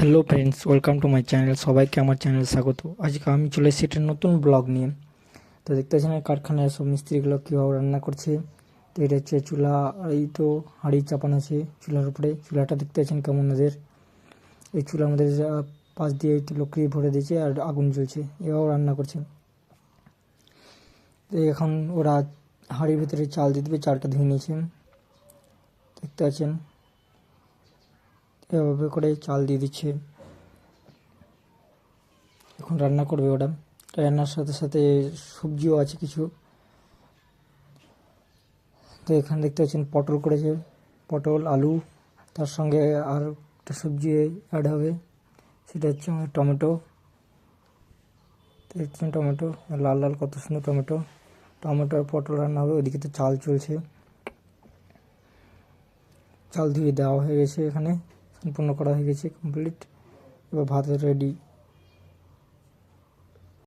Hello friends, welcome to my channel. সবাইকে আমার channel স্বাগত। আজকে আমি চলে এসেছি একটা নতুন ব্লগ নিয়ে। তো দেখতে পাচ্ছেন কারখানায় সব মিস্ত্রিগুলো কীভাবে রান্না করছে। তো এটা হচ্ছে চুলা, আর এই তো হাঁড়ি চাপানো আছে চুলার উপরে। চুলাটা দেখতে পাচ্ছেন কেমন ওদের। এই চুলার মধ্যে পাশ দিয়ে একটু লকড়ি ভরে দিয়েছে আর আগুন জ্বলছে, এভাবেও রান্না করছে। তো এখন ওরা হাঁড়ির ভিতরে চাল দিয়ে দেবে, চালটা ধুয়ে নিয়েছে দেখতে পাচ্ছেন। এভাবে করে চাল দিয়ে দিচ্ছে, এখন রান্না করবে ওরা। রান্নার সাথে সাথে সবজিও আছে কিছু। তো এখানে দেখতে পাচ্ছেন পটল করেছে, পটল আলু, তার সঙ্গে আর একটা সবজি অ্যাড হবে, সেটা হচ্ছে আমার টমেটো। দেখছেন টমেটো, লাল লাল কত সুন্দর টমেটো। টমেটো আর পটল রান্না হবে। ওইদিকে তো চাল চলছে, চাল ধুয়ে দেওয়া হয়ে গেছে, এখানে সম্পূর্ণ করা হয়ে গেছে কমপ্লিট। এবার ভাত রেডি।